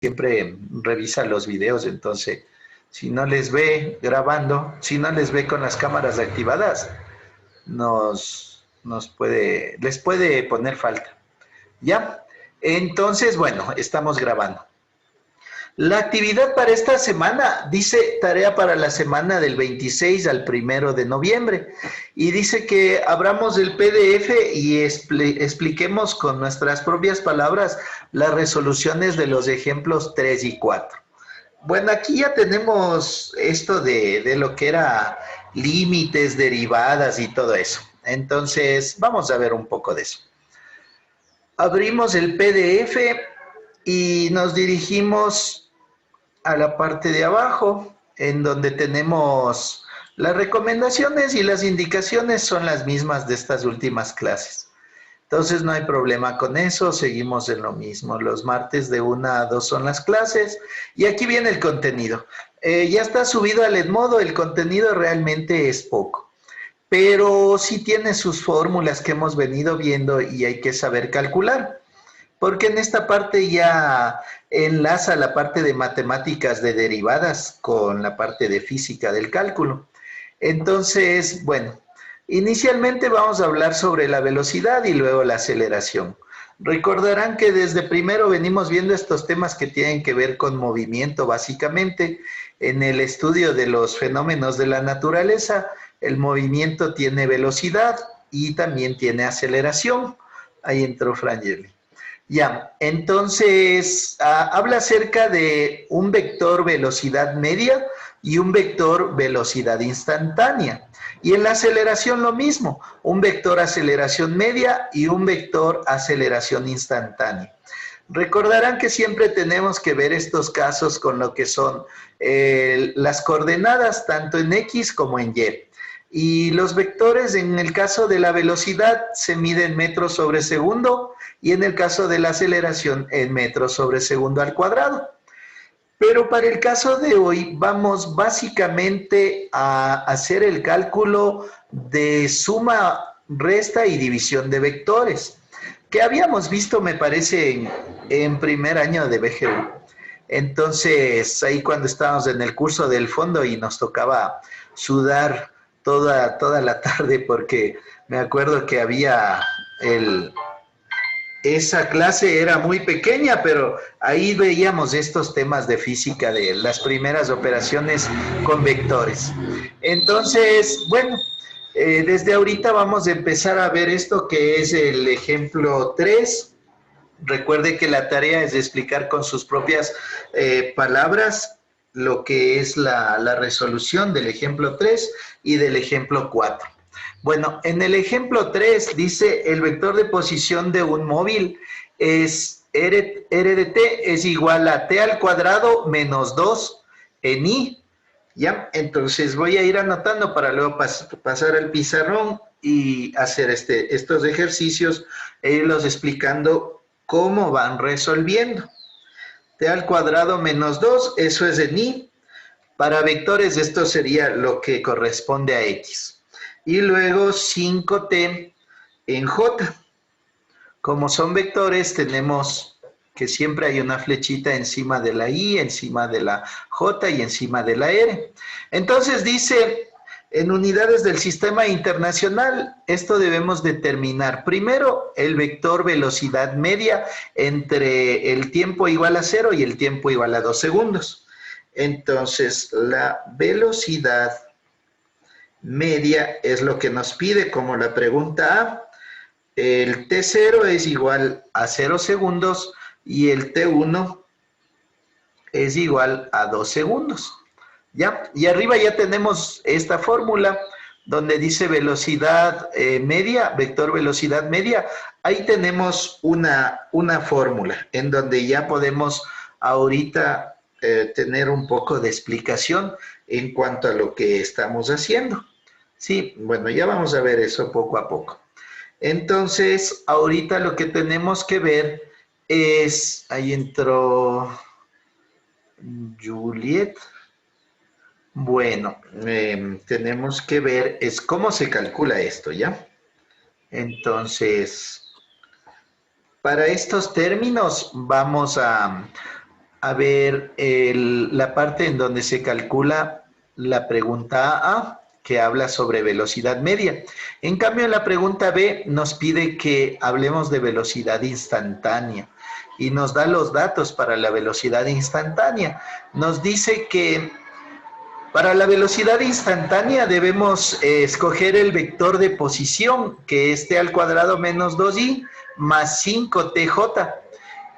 siempre revisa los videos, entonces si no les ve grabando, si no les ve con las cámaras activadas, les puede poner falta. ¿Ya? Entonces, bueno, estamos grabando. La actividad para esta semana dice tarea para la semana del 26 al 1 de noviembre y dice que abramos el PDF y expliquemos con nuestras propias palabras las resoluciones de los ejemplos 3 y 4. Bueno, aquí ya tenemos esto de lo que era límites, derivadas y todo eso. Entonces, vamos a ver un poco de eso. Abrimos el PDF y nos dirigimos a la parte de abajo, en donde tenemos las recomendaciones y las indicaciones son las mismas de estas últimas clases. Entonces no hay problema con eso, seguimos en lo mismo. Los martes de 1 a 2 son las clases y aquí viene el contenido. Ya está subido al Edmodo, el contenido realmente es poco, pero sí tiene sus fórmulas que hemos venido viendo y hay que saber calcular, porque en esta parte ya enlaza la parte de matemáticas de derivadas con la parte de física del cálculo. Entonces, bueno, inicialmente vamos a hablar sobre la velocidad y luego la aceleración. Recordarán que desde primero venimos viendo estos temas que tienen que ver con movimiento, básicamente. En el estudio de los fenómenos de la naturaleza, el movimiento tiene velocidad y también tiene aceleración. Ahí entró Frangeli. Ya, entonces habla acerca de un vector velocidad media y un vector velocidad instantánea. Y en la aceleración lo mismo, un vector aceleración media y un vector aceleración instantánea. Recordarán que siempre tenemos que ver estos casos con lo que son las coordenadas tanto en X como en Y. Y los vectores en el caso de la velocidad se miden metros sobre segundo y en el caso de la aceleración en metros sobre segundo al cuadrado. Pero para el caso de hoy vamos básicamente a hacer el cálculo de suma, resta y división de vectores, que habíamos visto, me parece, en primer año de BGU. Entonces, ahí cuando estábamos en el curso del fondo y nos tocaba sudar toda la tarde porque me acuerdo que había esa clase era muy pequeña, pero ahí veíamos estos temas de física de las primeras operaciones con vectores. Entonces, bueno, desde ahorita vamos a empezar a ver esto que es el ejemplo 3. Recuerde que la tarea es de explicar con sus propias palabras lo que es la resolución del ejemplo 3 y del ejemplo 4. Bueno, en el ejemplo 3 dice el vector de posición de un móvil es R de t es igual a t al cuadrado menos 2 en i. ¿Ya? Entonces voy a ir anotando para luego pasar al pizarrón y hacer estos ejercicios e irlos explicando cómo van resolviendo. T al cuadrado menos 2, eso es en i. Para vectores esto sería lo que corresponde a x. Y luego 5t en j. Como son vectores, tenemos que siempre hay una flechita encima de la i, encima de la j y encima de la r. Entonces dice, en unidades del sistema internacional, esto debemos determinar primero el vector velocidad media entre el tiempo igual a 0 y el tiempo igual a 2 segundos. Entonces, la velocidad media es lo que nos pide como la pregunta A. El T0 es igual a 0 segundos y el T1 es igual a 2 segundos. ¿Ya? Y arriba ya tenemos esta fórmula donde dice velocidad media, vector velocidad media. Ahí tenemos una fórmula en donde ya podemos ahorita tener un poco de explicación en cuanto a lo que estamos haciendo. Sí, bueno, ya vamos a ver eso poco a poco. Entonces, ahorita lo que tenemos que ver es, ahí entró Juliet. Bueno, tenemos que ver es cómo se calcula esto, ¿ya? Entonces, para estos términos vamos a a ver la parte en donde se calcula la pregunta A, que habla sobre velocidad media. En cambio, en la pregunta B nos pide que hablemos de velocidad instantánea y nos da los datos para la velocidad instantánea. Nos dice que para la velocidad instantánea debemos escoger el vector de posición, que es t al cuadrado menos 2i más 5tj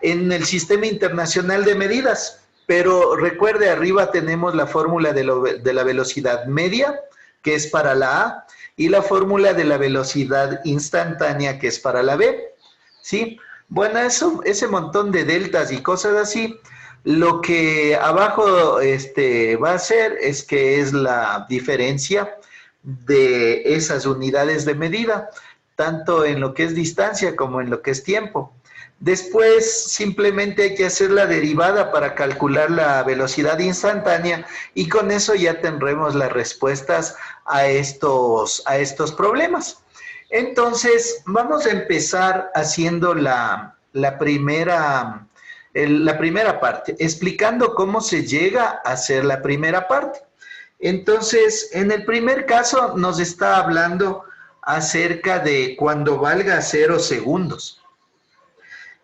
en el Sistema Internacional de Medidas. Pero recuerde, arriba tenemos la fórmula de la velocidad media, que es para la A, y la fórmula de la velocidad instantánea, que es para la B. ¿Sí? Bueno, ese montón de deltas y cosas así, lo que abajo va a hacer es que es la diferencia de esas unidades de medida, tanto en lo que es distancia como en lo que es tiempo. Después simplemente hay que hacer la derivada para calcular la velocidad instantánea y con eso ya tendremos las respuestas a estos problemas. Entonces, vamos a empezar haciendo la primera parte, explicando cómo se llega a hacer la primera parte. Entonces, en el primer caso nos está hablando acerca de cuando valga 0 segundos.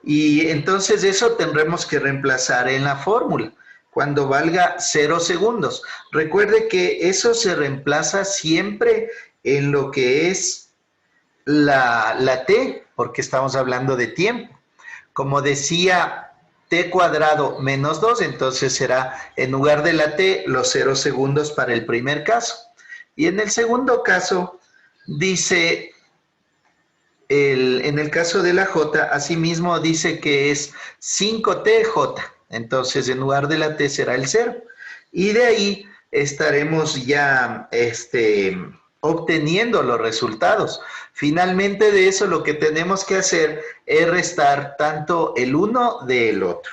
Y entonces eso tendremos que reemplazar en la fórmula, cuando valga 0 segundos. Recuerde que eso se reemplaza siempre en lo que es la t, porque estamos hablando de tiempo. Como decía, t cuadrado menos 2, entonces será en lugar de la t los 0 segundos para el primer caso. Y en el segundo caso dice, en el caso de la j, asimismo dice que es 5tj, entonces en lugar de la t será el 0. Y de ahí estaremos ya obteniendo los resultados. Finalmente de eso lo que tenemos que hacer es restar tanto el uno del otro.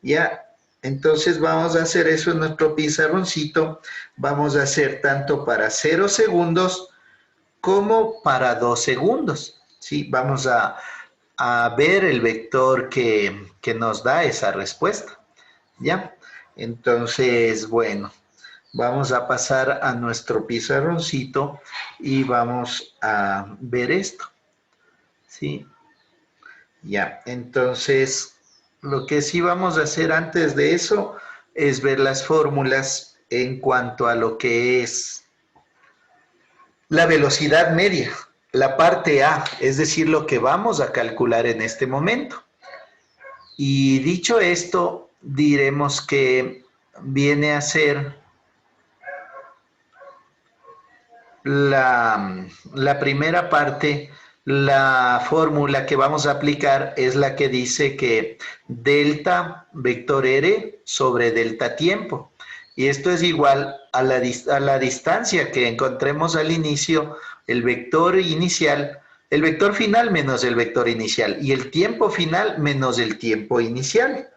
¿Ya? Entonces vamos a hacer eso en nuestro pizarroncito. Vamos a hacer tanto para 0 segundos como para 2 segundos. ¿Sí? Vamos a ver el vector que nos da esa respuesta. ¿Ya? Entonces, bueno, vamos a pasar a nuestro pizarroncito y vamos a ver esto. ¿Sí? Ya, entonces, lo que sí vamos a hacer antes de eso es ver las fórmulas en cuanto a lo que es la velocidad media, la parte A, es decir, lo que vamos a calcular en este momento. Y dicho esto, diremos que viene a ser la primera parte. La fórmula que vamos a aplicar es la que dice que delta vector r sobre delta tiempo. Y esto es igual a la distancia que encontremos al inicio, el vector inicial, el vector final menos el vector inicial y el tiempo final menos el tiempo inicial.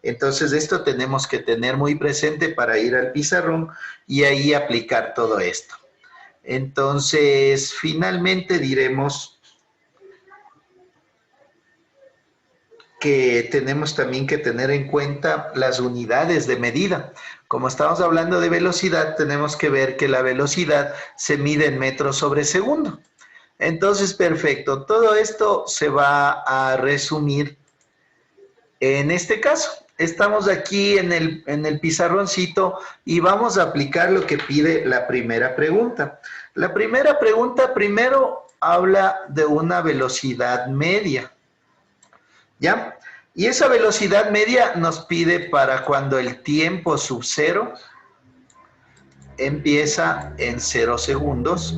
Entonces esto tenemos que tener muy presente para ir al pizarrón y ahí aplicar todo esto. Entonces, finalmente diremos que tenemos también que tener en cuenta las unidades de medida. Como estamos hablando de velocidad, tenemos que ver que la velocidad se mide en metros sobre segundo. Entonces, perfecto. Todo esto se va a resumir en este caso. Estamos aquí en el pizarroncito y vamos a aplicar lo que pide la primera pregunta. La primera pregunta primero habla de una velocidad media. ¿Ya? Y esa velocidad media nos pide para cuando el tiempo sub 0 empieza en 0 segundos.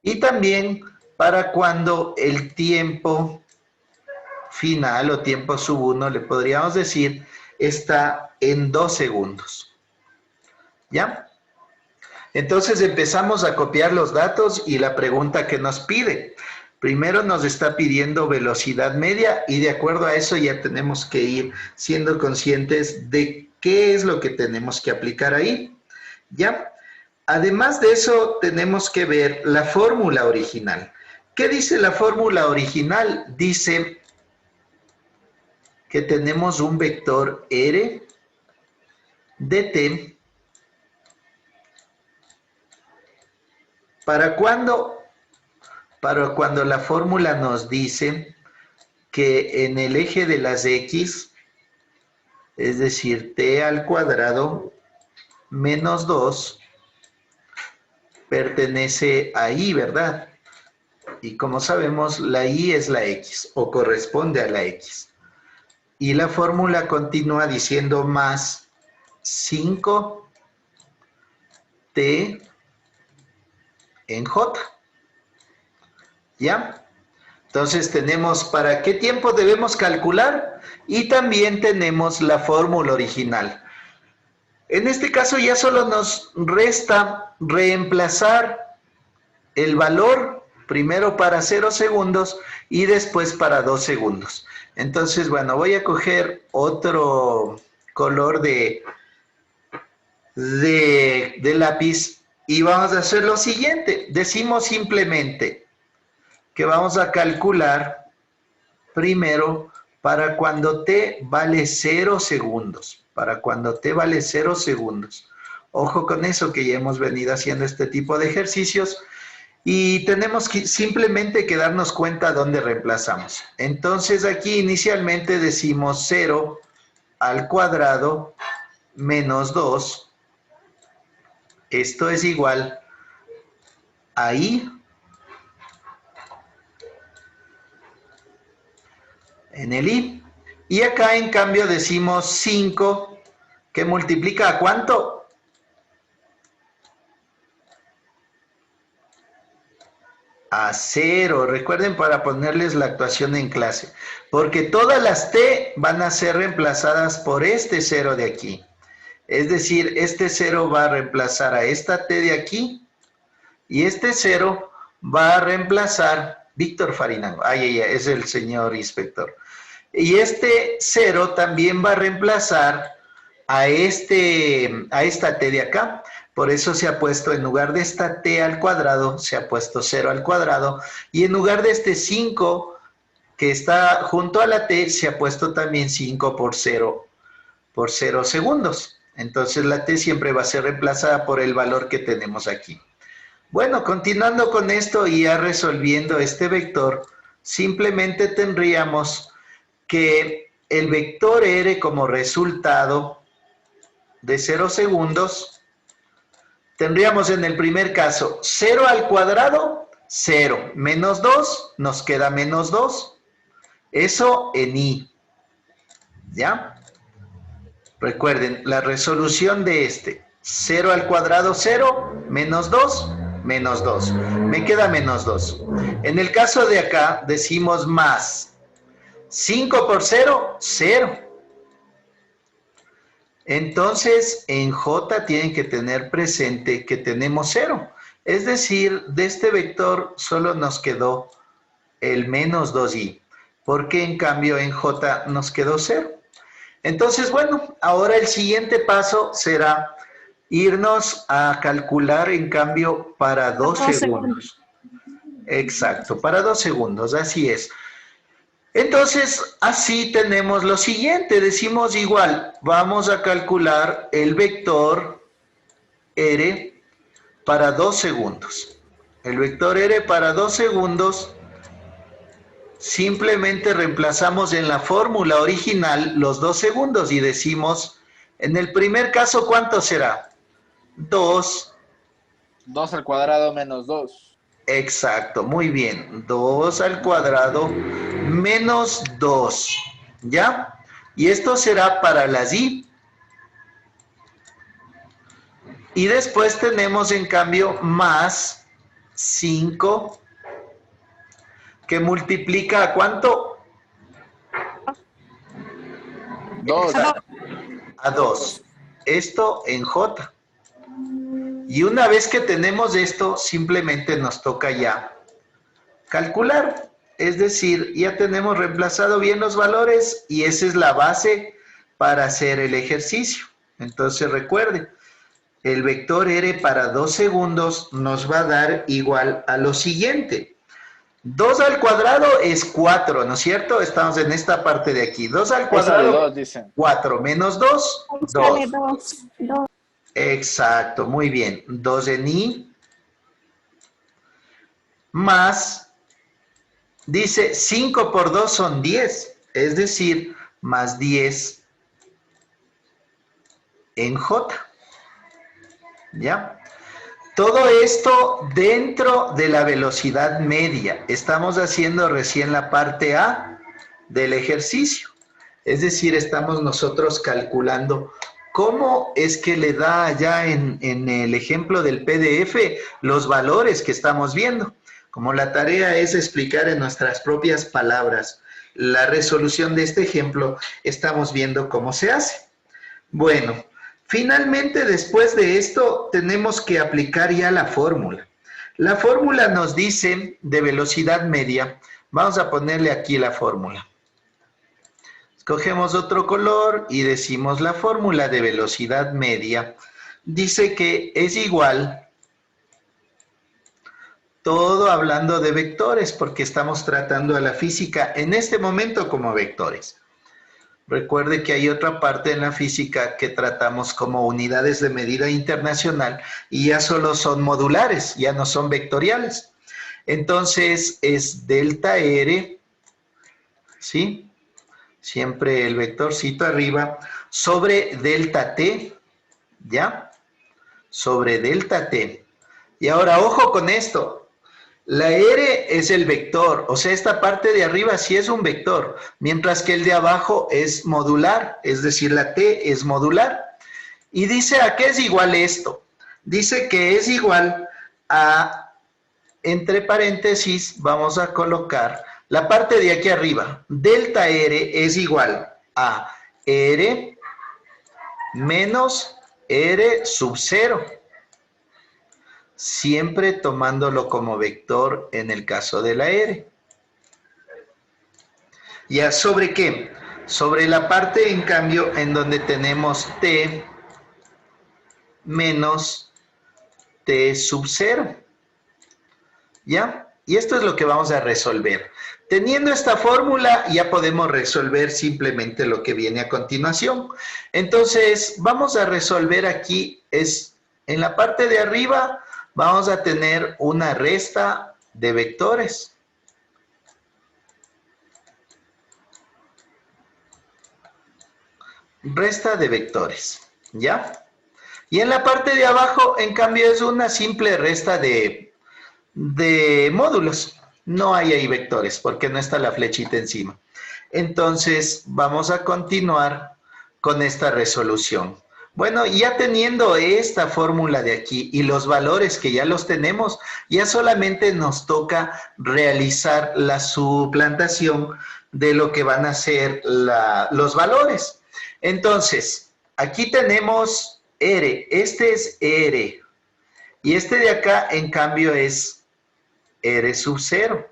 Y también para cuando el tiempo final o tiempo sub 1, le podríamos decir, está en 2 segundos. ¿Ya? Entonces empezamos a copiar los datos y la pregunta que nos pide. Primero nos está pidiendo velocidad media y de acuerdo a eso ya tenemos que ir siendo conscientes de qué es lo que tenemos que aplicar ahí. ¿Ya? Además de eso tenemos que ver la fórmula original. ¿Qué dice la fórmula original? Dice que tenemos un vector R de t. ¿Para cuándo? Para cuando la fórmula nos dice que en el eje de las x, es decir, t al cuadrado menos 2, pertenece a y, ¿verdad? Y como sabemos, la y es la x, o corresponde a la x. Y la fórmula continúa diciendo más 5t en j. ¿Ya? Entonces tenemos para qué tiempo debemos calcular y también tenemos la fórmula original. En este caso ya solo nos resta reemplazar el valor primero para 0 segundos y después para 2 segundos. Entonces, bueno, voy a coger otro color de lápiz y vamos a hacer lo siguiente. Decimos simplemente que vamos a calcular primero para cuando t vale 0 segundos. Para cuando t vale 0 segundos. Ojo con eso, que ya hemos venido haciendo este tipo de ejercicios y tenemos que simplemente que darnos cuenta dónde reemplazamos. Entonces aquí inicialmente decimos 0 al cuadrado menos 2. Esto es igual a i en el i. Y acá en cambio decimos 5, que multiplica ¿a cuánto? A 0. Recuerden para ponerles la actuación en clase. Porque todas las t van a ser reemplazadas por este 0 de aquí. Es decir, este 0 va a reemplazar a esta t de aquí. Y este 0 va a reemplazar Víctor Farinango. Ay, es el señor inspector. Y este 0 también va a reemplazar a esta t de acá. Por eso se ha puesto, en lugar de esta t al cuadrado, se ha puesto 0 al cuadrado. Y en lugar de este 5 que está junto a la t, se ha puesto también 5 por 0 segundos. Entonces la t siempre va a ser reemplazada por el valor que tenemos aquí. Bueno, continuando con esto y ya resolviendo este vector, simplemente tendríamos que el vector R como resultado de 0 segundos, tendríamos en el primer caso 0 al cuadrado, 0, menos 2, nos queda menos 2. Eso en i. ¿Ya? Recuerden, la resolución de este, 0 al cuadrado, 0, menos 2, menos 2. Me queda menos 2. En el caso de acá, decimos más 5 por 0, 0. Entonces, en J tienen que tener presente que tenemos 0. Es decir, de este vector solo nos quedó el menos 2i, porque en cambio en J nos quedó 0. Entonces, bueno, ahora el siguiente paso será irnos a calcular en cambio para 2 segundos. Exacto, para 2 segundos, así es. Entonces, así tenemos lo siguiente, decimos igual, vamos a calcular el vector R para 2 segundos. El vector R para 2 segundos, simplemente reemplazamos en la fórmula original los 2 segundos y decimos, en el primer caso, ¿cuánto será? 2. 2 al cuadrado menos 2. Exacto, muy bien. 2 al cuadrado menos 2. ¿Ya? Y esto será para las i. Y después tenemos en cambio más 5 que multiplica ¿a cuánto? 2. A 2. Esto en j. Y una vez que tenemos esto, simplemente nos toca ya calcular. Es decir, ya tenemos reemplazado bien los valores y esa es la base para hacer el ejercicio. Entonces recuerde, el vector R para 2 segundos nos va a dar igual a lo siguiente. 2 al cuadrado es 4, ¿no es cierto? Estamos en esta parte de aquí. 2 al Ahí sale cuadrado, 2, dicen. 4 menos 2, Sale 2. 2. Exacto, muy bien. 2 en i más, dice 5 por 2 son 10, es decir, más 10 en j. ¿Ya? Todo esto dentro de la velocidad media. Estamos haciendo recién la parte A del ejercicio. Es decir, estamos nosotros calculando cómo es que le da allá en el ejemplo del PDF los valores que estamos viendo. Como la tarea es explicar en nuestras propias palabras la resolución de este ejemplo, estamos viendo cómo se hace. Bueno, finalmente después de esto tenemos que aplicar ya la fórmula. La fórmula nos dice de velocidad media, vamos a ponerle aquí la fórmula. Escogemos otro color y decimos la fórmula de velocidad media. Dice que es igual, todo hablando de vectores, porque estamos tratando a la física en este momento como vectores. Recuerde que hay otra parte en la física que tratamos como unidades de medida internacional y ya solo son modulares, ya no son vectoriales. Entonces es delta R, ¿sí? Siempre el vectorcito arriba, sobre delta T, ¿ya? Sobre delta T. Y ahora, ojo con esto. La R es el vector, o sea, esta parte de arriba sí es un vector, mientras que el de abajo es modular, es decir, la T es modular. Y dice, ¿a qué es igual esto? Dice que es igual a, entre paréntesis, vamos a colocar la parte de aquí arriba. Delta R es igual a R menos R sub 0. Siempre tomándolo como vector en el caso de la R. ¿Ya sobre qué? Sobre la parte, en cambio, en donde tenemos T menos T sub 0. ¿Ya? Y esto es lo que vamos a resolver. Teniendo esta fórmula, ya podemos resolver simplemente lo que viene a continuación. Entonces, vamos a resolver aquí, en la parte de arriba, vamos a tener una resta de vectores. Resta de vectores, ¿ya? Y en la parte de abajo, en cambio, es una simple resta de módulos. No hay ahí vectores porque no está la flechita encima. Entonces, vamos a continuar con esta resolución. Bueno, ya teniendo esta fórmula de aquí y los valores que ya los tenemos, ya solamente nos toca realizar la suplantación de lo que van a ser los valores. Entonces, aquí tenemos R, este es R, y este de acá, en cambio, es R sub 0,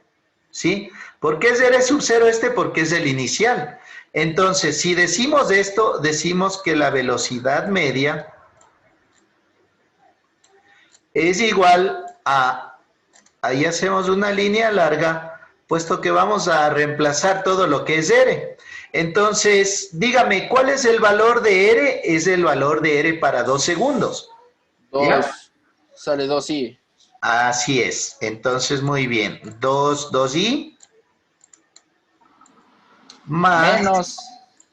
¿sí? ¿Por qué es R sub 0 este? Porque es el inicial. Entonces, si decimos esto, decimos que la velocidad media es igual a, ahí hacemos una línea larga, puesto que vamos a reemplazar todo lo que es R. Entonces, dígame, ¿cuál es el valor de R? Es el valor de R para 2 segundos. 2. ¿Ya? Sale 2i. Así es. Entonces, muy bien. 2i más... Menos.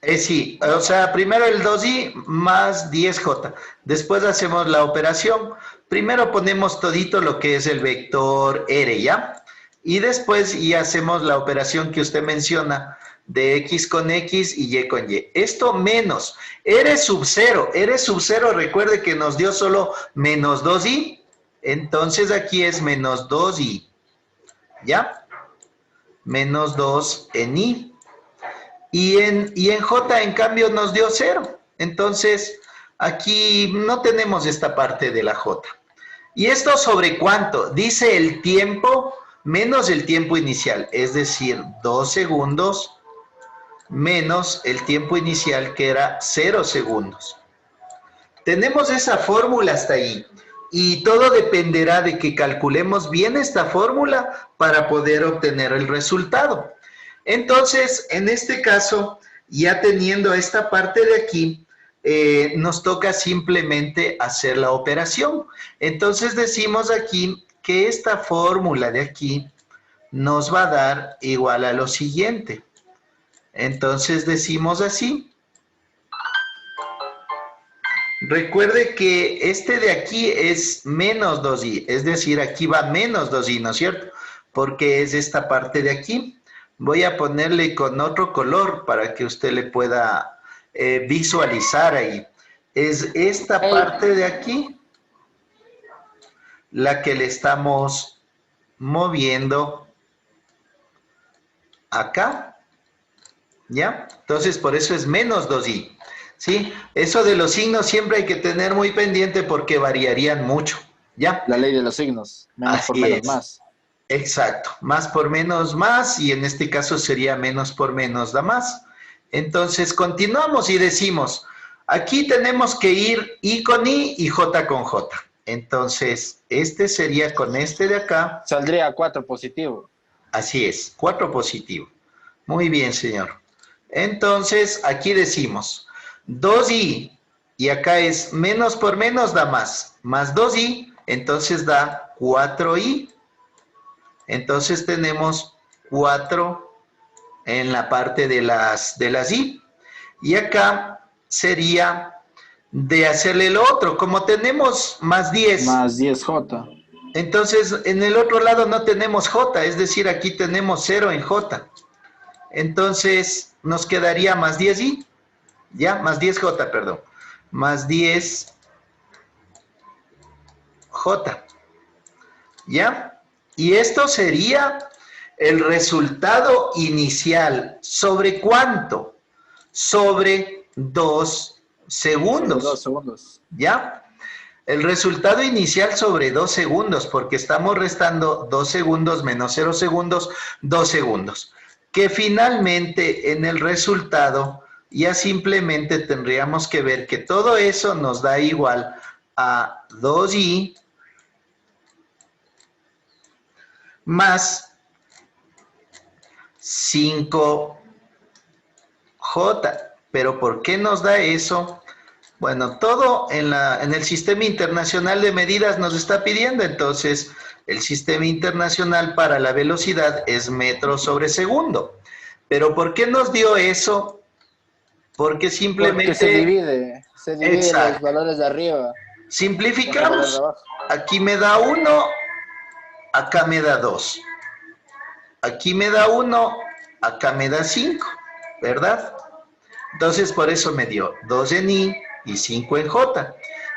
Sí, o sea, primero el 2i más 10j. Después hacemos la operación. Primero ponemos todito lo que es el vector R, ¿ya? Y después ya hacemos la operación que usted menciona de x con x y y con y. Esto menos R sub 0. R sub 0, recuerde que nos dio solo menos 2i. Entonces aquí es menos 2i, ¿ya? Menos 2 en i. Y en j, en cambio, nos dio 0. Entonces, aquí no tenemos esta parte de la j. ¿Y esto sobre cuánto? Dice el tiempo menos el tiempo inicial, es decir, 2 segundos menos el tiempo inicial, que era 0 segundos. Tenemos esa fórmula hasta ahí. y todo dependerá de que calculemos bien esta fórmula para poder obtener el resultado. Entonces, en este caso, ya teniendo esta parte de aquí, nos toca simplemente hacer la operación. Entonces decimos aquí que esta fórmula de aquí nos va a dar igual a lo siguiente. Entonces decimos así. Recuerde que este de aquí es menos 2i, es decir, aquí va menos 2i, ¿no es cierto? Porque es esta parte de aquí. Voy a ponerle con otro color para que usted le pueda visualizar ahí. Es esta parte de aquí la que le estamos moviendo acá, ¿ya? Entonces, por eso es menos 2i, ¿sí? Eso de los signos siempre hay que tener muy pendiente porque variarían mucho, ¿ya? La ley de los signos. Menos por Así menos es. más. Exacto, más por menos más, y en este caso sería menos por menos da más. Entonces continuamos y decimos, aquí tenemos que ir i con i y j con j. Entonces, este sería con este de acá. Saldría 4 positivo. Así es, 4 positivo. Muy bien, señor. Entonces, aquí decimos 2i, y acá es menos por menos da más 2i, entonces da 4i. Entonces tenemos 4 en la parte de las i. Y acá sería de hacerle lo otro. Como tenemos más 10. Más 10j. Entonces en el otro lado no tenemos j, es decir, aquí tenemos 0 en j. Entonces nos quedaría más 10i. Ya, más 10j, perdón. Más 10j. ¿Ya? Y esto sería el resultado inicial. ¿Sobre cuánto? Sobre 2 segundos. Sobre 2 segundos. ¿Ya? El resultado inicial sobre 2 segundos, porque estamos restando 2 segundos menos 0 segundos, 2 segundos. Que finalmente en el resultado ya simplemente tendríamos que ver que todo eso nos da igual a 2i más 5j. ¿Pero por qué nos da eso? Bueno, todo en el Sistema Internacional de Medidas nos está pidiendo, entonces el Sistema Internacional para la velocidad es metros sobre segundo. ¿Pero por qué nos dio eso? Porque simplemente... Porque se divide los valores de arriba. Simplificamos. Aquí me da 1, acá me da 2. Aquí me da 1, acá me da 5, ¿verdad? Entonces por eso me dio 2 en i y 5 en j.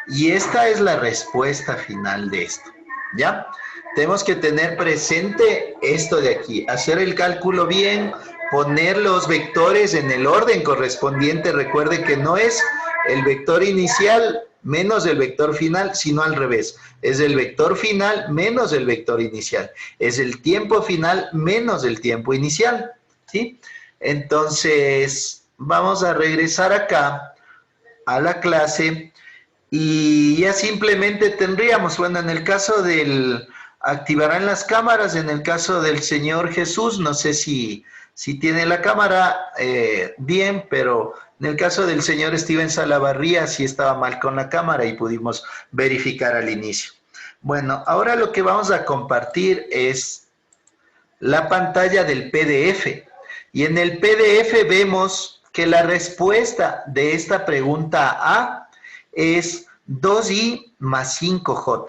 Y esta es la respuesta final de esto, ¿ya? Tenemos que tener presente esto de aquí, hacer el cálculo bien, poner los vectores en el orden correspondiente. Recuerde que no es el vector inicial menos el vector final, sino al revés. Es el vector final menos el vector inicial. Es el tiempo final menos el tiempo inicial, ¿sí? Entonces, vamos a regresar acá a la clase y ya simplemente tendríamos, bueno, en el caso del... activarán las cámaras, en el caso del señor Jesús, no sé si tiene la cámara bien, pero en el caso del señor Steven Salavarría sí estaba mal con la cámara y pudimos verificar al inicio. Bueno, ahora lo que vamos a compartir es la pantalla del PDF. Y en el PDF vemos que la respuesta de esta pregunta A es 2i más 5j.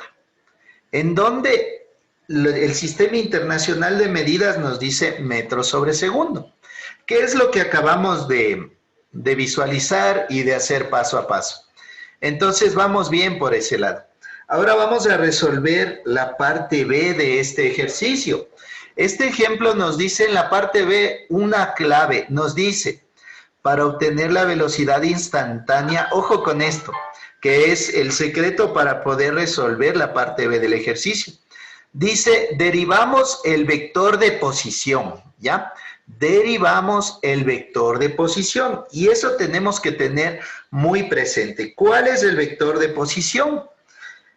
En donde el Sistema Internacional de Medidas nos dice metros sobre segundo. ¿Qué es lo que acabamos de visualizar y de hacer paso a paso? Entonces vamos bien por ese lado. Ahora vamos a resolver la parte B de este ejercicio. Este ejemplo nos dice en la parte B una clave. Nos dice, para obtener la velocidad instantánea, ojo con esto, que es el secreto para poder resolver la parte B del ejercicio. Dice, derivamos el vector de posición, ¿ya? Derivamos el vector de posición. Y eso tenemos que tener muy presente. ¿Cuál es el vector de posición?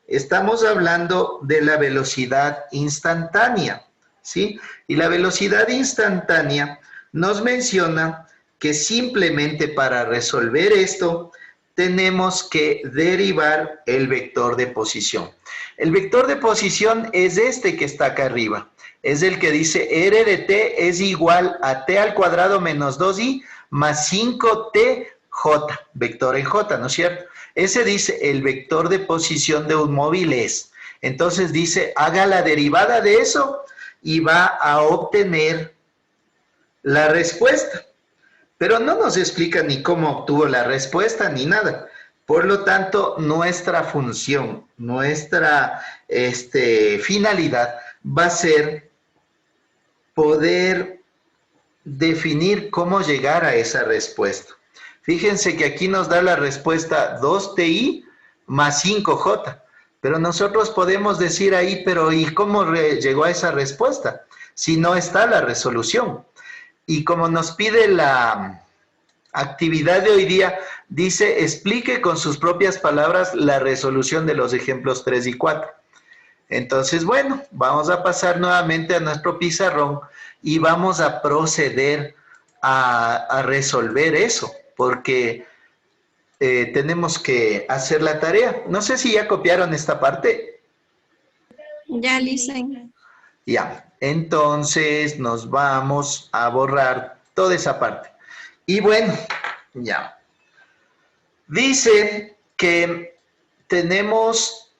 Estamos hablando de la velocidad instantánea, ¿sí? Y la velocidad instantánea nos menciona que simplemente para resolver esto tenemos que derivar el vector de posición. El vector de posición es este que está acá arriba. Es el que dice R de t es igual a t al cuadrado menos 2i más 5tj, vector en j, ¿no es cierto? Ese dice el vector de posición de un móvil es. Entonces dice, haga la derivada de eso y va a obtener la respuesta. Pero no nos explica ni cómo obtuvo la respuesta ni nada. Por lo tanto, nuestra función, nuestra finalidad va a ser poder definir cómo llegar a esa respuesta. Fíjense que aquí nos da la respuesta 2ti más 5j. Pero nosotros podemos decir ahí, pero ¿y cómo llegó a esa respuesta? Si no está la resolución. Y como nos pide la actividad de hoy día, dice, explique con sus propias palabras la resolución de los ejemplos 3 y 4. Entonces, bueno, vamos a pasar nuevamente a nuestro pizarrón y vamos a proceder a resolver eso, porque tenemos que hacer la tarea. No sé si ya copiaron esta parte. Ya, Lisen. Ya, entonces nos vamos a borrar toda esa parte. Y bueno, ya. Dice que tenemos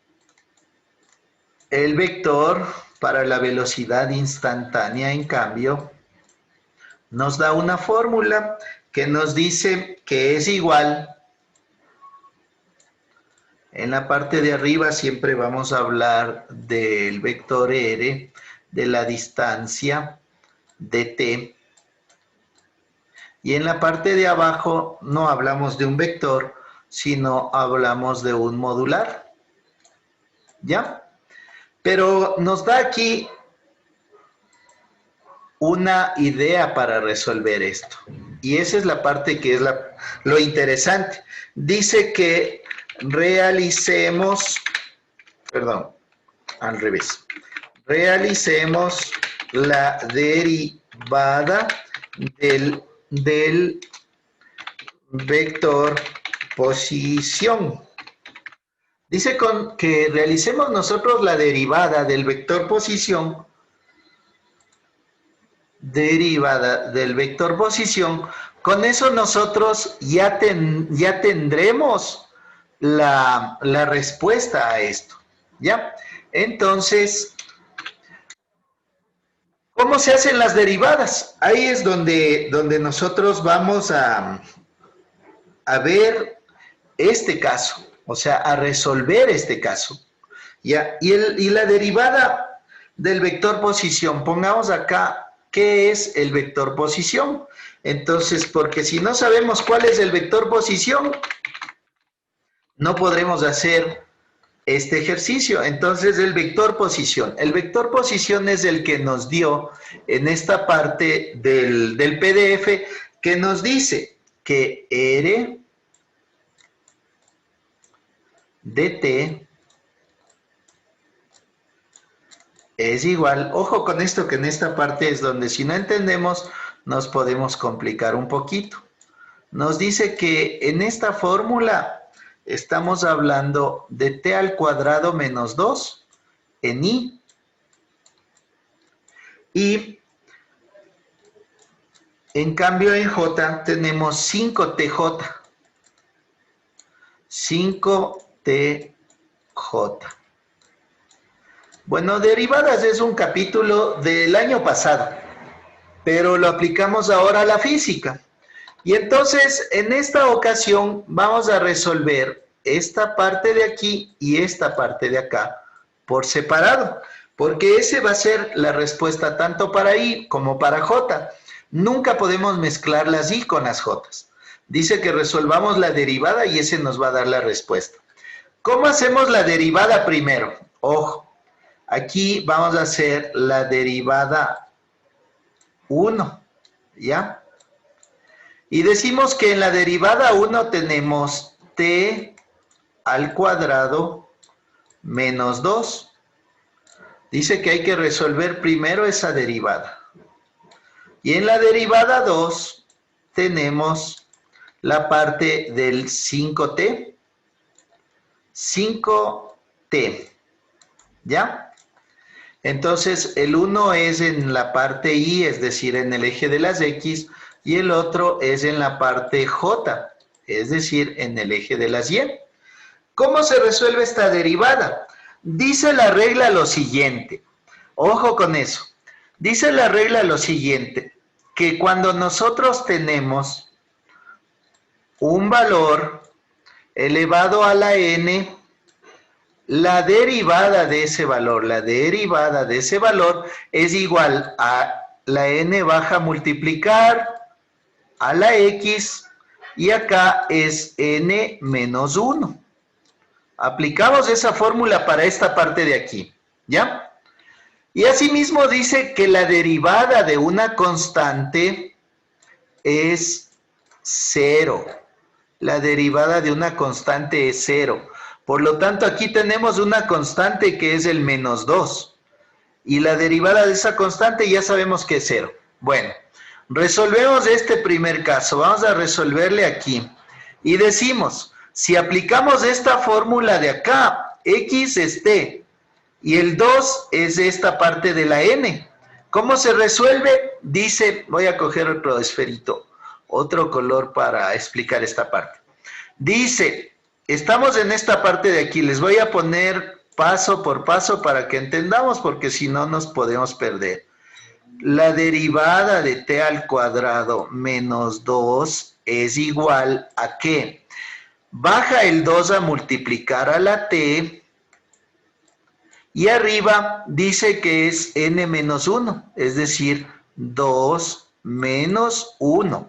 el vector para la velocidad instantánea, en cambio, nos da una fórmula que nos dice que es igual. En la parte de arriba siempre vamos a hablar del vector r, de la distancia de t. Y en la parte de abajo no hablamos de un vector, sino hablamos de un modular. ¿Ya? Pero nos da aquí una idea para resolver esto. Y esa es la parte que es lo interesante. Dice que realicemos, perdón, al revés. Realicemos la derivada del vector posición. Dice que realicemos nosotros la derivada del vector posición, con eso nosotros ya tendremos la respuesta a esto, ¿ya? Entonces, ¿cómo se hacen las derivadas? Ahí es donde nosotros vamos a ver este caso, o sea, a resolver este caso, ¿ya? Y la derivada del vector posición, pongamos acá, ¿qué es el vector posición? Entonces, porque si no sabemos cuál es el vector posición, no podremos hacer este ejercicio. Entonces, el vector posición es el que nos dio en esta parte del PDF, que nos dice que R de t es igual, ojo con esto, que en esta parte es donde si no entendemos nos podemos complicar un poquito. Nos dice que en esta fórmula estamos hablando de t al cuadrado menos 2 en i. Y en cambio en j tenemos 5tj. 5tj. Bueno, derivadas es un capítulo del año pasado, pero lo aplicamos ahora a la física. Y entonces, en esta ocasión, vamos a resolver esta parte de aquí y esta parte de acá por separado, porque ese va a ser la respuesta tanto para I como para J. Nunca podemos mezclar las I con las J. Dice que resolvamos la derivada y ese nos va a dar la respuesta. ¿Cómo hacemos la derivada primero? Ojo, aquí vamos a hacer la derivada 1, ¿ya? Y decimos que en la derivada 1 tenemos t al cuadrado menos 2. Dice que hay que resolver primero esa derivada. Y en la derivada 2 tenemos la parte del 5t. 5t. ¿Ya? Entonces, el 1 es en la parte y, es decir, en el eje de las x, y el otro es en la parte j, es decir, en el eje de las y. ¿Cómo se resuelve esta derivada? Dice la regla lo siguiente. Ojo con eso. Dice la regla lo siguiente, que cuando nosotros tenemos un valor elevado a la n, la derivada de ese valor, es igual a la n baja multiplicar a la x, y acá es n menos 1. Aplicamos esa fórmula para esta parte de aquí, ¿ya? Y asimismo dice que la derivada de una constante es 0. La derivada de una constante es 0. Por lo tanto, aquí tenemos una constante que es el menos 2. Y la derivada de esa constante ya sabemos que es 0. Bueno, resolvemos este primer caso. Vamos a resolverle aquí. Y decimos, si aplicamos esta fórmula de acá, x es t, y el 2 es esta parte de la n. ¿Cómo se resuelve? Dice, voy a coger otro esferito, otro color para explicar esta parte. Dice, estamos en esta parte de aquí, les voy a poner paso por paso para que entendamos, porque si no nos podemos perder. La derivada de t al cuadrado menos 2 es igual a ¿qué? Baja el 2 a multiplicar a la t, y arriba dice que es n menos 1, es decir, 2 menos 1.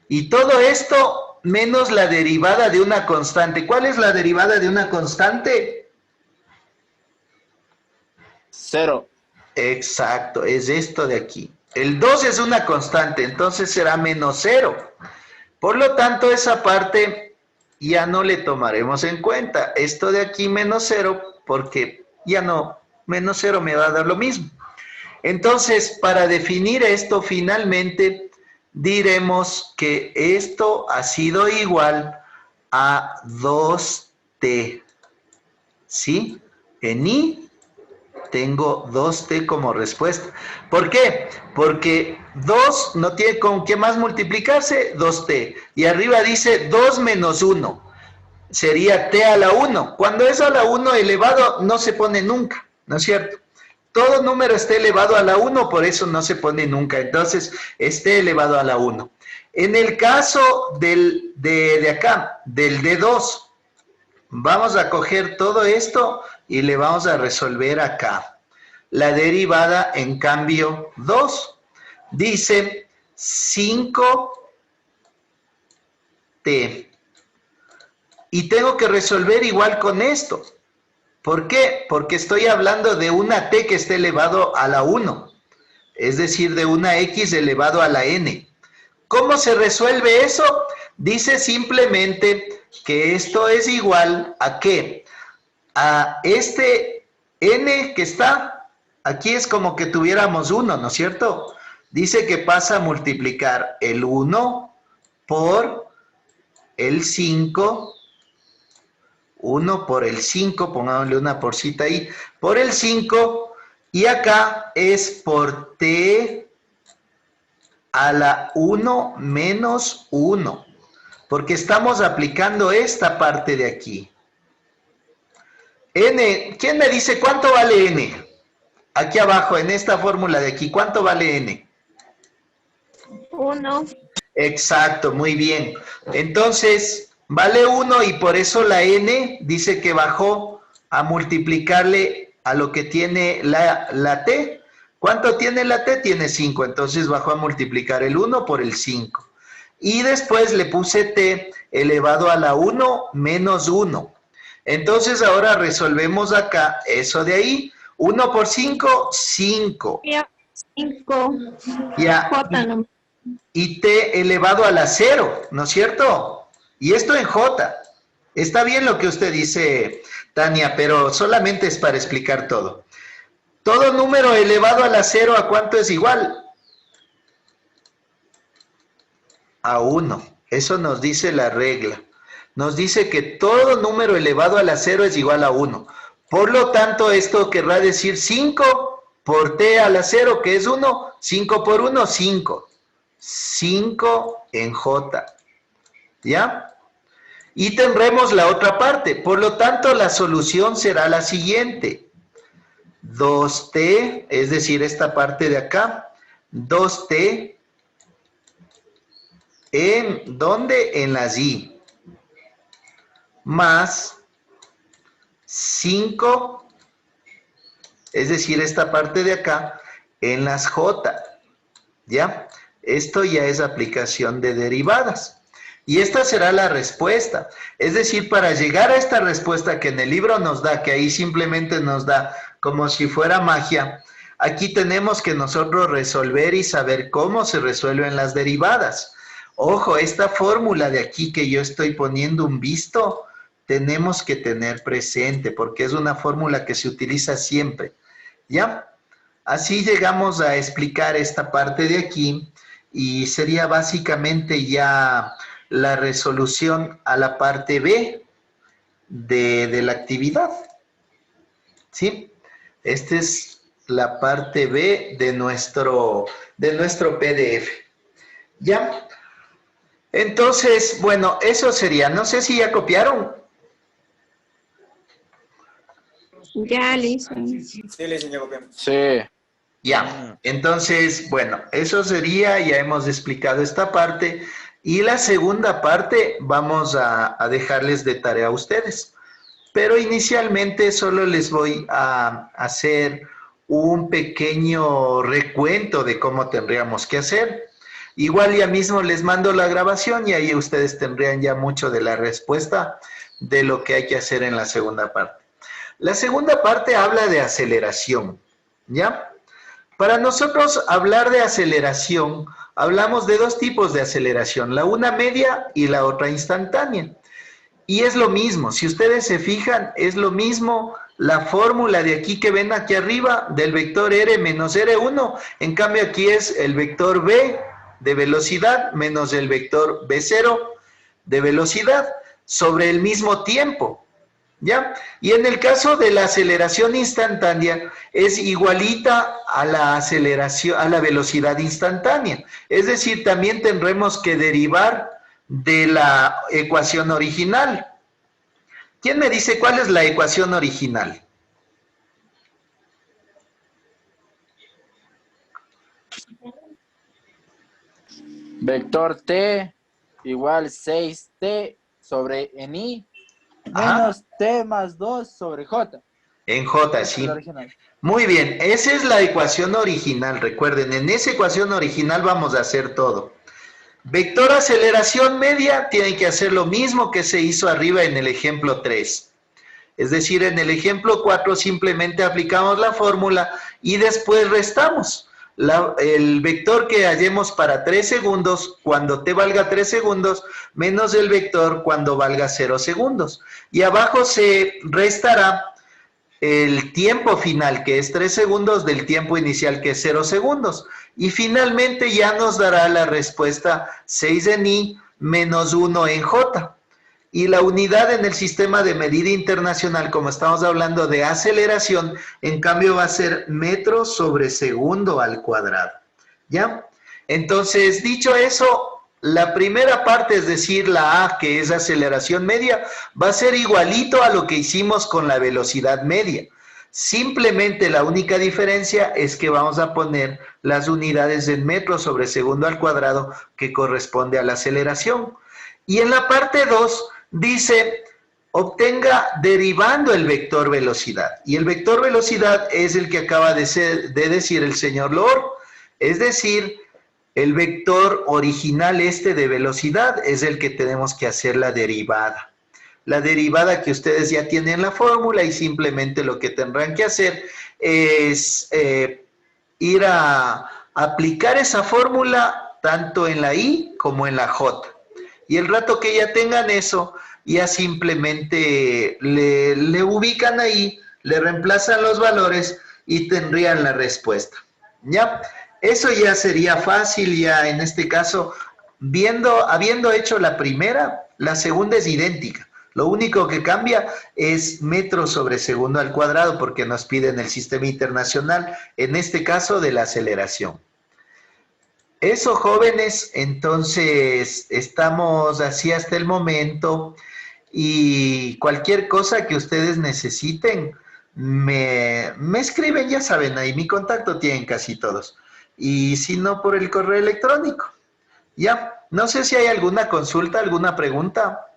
Y todo esto menos la derivada de una constante. ¿Cuál es la derivada de una constante? 0. Exacto, es esto de aquí. El 2 es una constante, entonces será menos 0. Por lo tanto, esa parte ya no le tomaremos en cuenta. Esto de aquí menos 0, porque ya no, menos 0 me va a dar lo mismo. Entonces, para definir esto finalmente, diremos que esto ha sido igual a 2t. ¿Sí? En i tengo 2t como respuesta. ¿Por qué? Porque 2 no tiene con qué más multiplicarse, 2t. Y arriba dice 2 menos 1. Sería t a la 1. Cuando es a la 1 elevado no se pone nunca, ¿no es cierto? Todo número esté elevado a la 1, por eso no se pone nunca. Entonces, esté elevado a la 1. En el caso de acá, del D2, vamos a coger todo esto y le vamos a resolver acá. La derivada, en cambio, 2. Dice 5t. Y tengo que resolver igual con esto. ¿Por qué? Porque estoy hablando de una t que esté elevado a la 1. Es decir, de una x elevado a la n. ¿Cómo se resuelve eso? Dice simplemente que esto es igual a ¿qué? A este n que está, aquí es como que tuviéramos 1, ¿no es cierto? Dice que pasa a multiplicar el 1 por el 5, 1 por el 5, pongámosle una porcita ahí, por el 5, y acá es por t a la 1 menos 1, porque estamos aplicando esta parte de aquí. N, ¿quién me dice cuánto vale n? Aquí abajo, en esta fórmula de aquí, ¿cuánto vale n? 1. Exacto, muy bien. Entonces, vale 1 y por eso la n dice que bajó a multiplicarle a lo que tiene la t. ¿Cuánto tiene la t? Tiene 5, entonces bajó a multiplicar el 1 por el 5. Y después le puse t elevado a la 1 menos 1. Entonces ahora resolvemos acá eso de ahí. 1 por 5, 5. 5. Ya. J no. Y t elevado a la 0, ¿no es cierto? Y esto en j. Está bien lo que usted dice, Tania, pero solamente es para explicar todo. Todo número elevado a la 0, ¿a cuánto es igual? A 1. Eso nos dice la regla. Nos dice que todo número elevado a la 0 es igual a 1. Por lo tanto, esto querrá decir 5 por t a la 0, que es 1. 5 por 1, 5. 5 en j. ¿Ya? Y tendremos la otra parte. Por lo tanto, la solución será la siguiente. 2t, es decir, esta parte de acá. 2t. ¿En dónde? En las y. Más 5, es decir, esta parte de acá, en las j. ¿Ya? Esto ya es aplicación de derivadas. Y esta será la respuesta. Es decir, para llegar a esta respuesta que en el libro nos da, que ahí simplemente nos da como si fuera magia, aquí tenemos que nosotros resolver y saber cómo se resuelven las derivadas. Ojo, esta fórmula de aquí que yo estoy poniendo un visto, tenemos que tener presente, porque es una fórmula que se utiliza siempre. ¿Ya? Así llegamos a explicar esta parte de aquí, y sería básicamente ya la resolución a la parte B de la actividad. ¿Sí? Esta es la parte B de nuestro PDF. ¿Ya? Entonces, bueno, eso sería. No sé si ya copiaron. Ya, listo. Sí, le ya copiamos. Sí. Ya, entonces, bueno, eso sería, ya hemos explicado esta parte, y la segunda parte vamos a dejarles de tarea a ustedes, pero inicialmente solo les voy a hacer un pequeño recuento de cómo tendríamos que hacer. Igual ya mismo les mando la grabación y ahí ustedes tendrían ya mucho de la respuesta de lo que hay que hacer en la segunda parte. La segunda parte habla de aceleración, ¿ya? Para nosotros hablar de aceleración, hablamos de dos tipos de aceleración, la una media y la otra instantánea. Y es lo mismo, si ustedes se fijan, es lo mismo la fórmula de aquí que ven aquí arriba del vector r menos r1, en cambio aquí es el vector v de velocidad menos el vector v0 de velocidad sobre el mismo tiempo. ¿Ya? Y en el caso de la aceleración instantánea es igualita a la aceleración, a la velocidad instantánea. Es decir, también tendremos que derivar de la ecuación original. ¿Quién me dice cuál es la ecuación original? Vector t igual 6t sobre en i Ajá. menos t más 2 sobre j. En J, Es sí. el original. Muy bien, esa es la ecuación original. Recuerden, en esa ecuación original vamos a hacer todo. Vector aceleración media tiene que hacer lo mismo que se hizo arriba en el ejemplo 3. Es decir, en el ejemplo 4 simplemente aplicamos la fórmula y después restamos. El vector que hallemos para 3 segundos, cuando t valga 3 segundos, menos el vector cuando valga 0 segundos. Y abajo se restará el tiempo final, que es 3 segundos, del tiempo inicial, que es 0 segundos. Y finalmente ya nos dará la respuesta 6 en i menos 1 en j. Y la unidad en el sistema de medida internacional, como estamos hablando de aceleración, en cambio va a ser metros sobre segundo al cuadrado. ¿Ya? Entonces, dicho eso, la primera parte, es decir, la A, que es aceleración media, va a ser igualito a lo que hicimos con la velocidad media. Simplemente la única diferencia es que vamos a poner las unidades en metros sobre segundo al cuadrado, que corresponde a la aceleración. Y en la parte 2 dice, obtenga derivando el vector velocidad. Y el vector velocidad es el que acaba de decir el señor Lohr, es decir, el vector original de velocidad es el que tenemos que hacer la derivada. La derivada que ustedes ya tienen la fórmula y simplemente lo que tendrán que hacer es ir a aplicar esa fórmula tanto en la I como en la J. Y el rato que ya tengan eso, ya simplemente le ubican ahí, le reemplazan los valores y tendrían la respuesta. ¿Ya? Eso ya sería fácil, ya en este caso, habiendo hecho la primera, la segunda es idéntica. Lo único que cambia es metros sobre segundo al cuadrado, porque nos piden el sistema internacional, en este caso de la aceleración. Eso, jóvenes, entonces estamos así hasta el momento y cualquier cosa que ustedes necesiten, me escriben, ya saben, ahí mi contacto tienen casi todos. Y si no, por el correo electrónico. Ya, no sé si hay alguna consulta, alguna pregunta.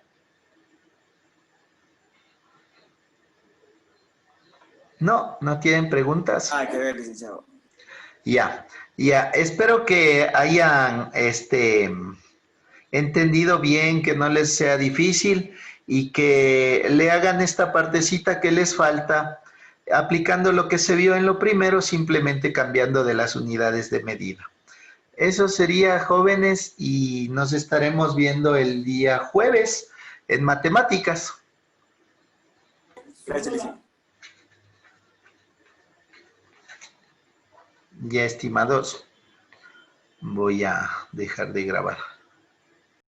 No, no tienen preguntas. Que ver, licenciado. Ya, ya, espero que hayan entendido bien, que no les sea difícil y que le hagan esta partecita que les falta, aplicando lo que se vio en lo primero, simplemente cambiando de las unidades de medida. Eso sería, jóvenes, y nos estaremos viendo el día jueves en matemáticas. Gracias, licenciado. Ya, estimados, voy a dejar de grabar.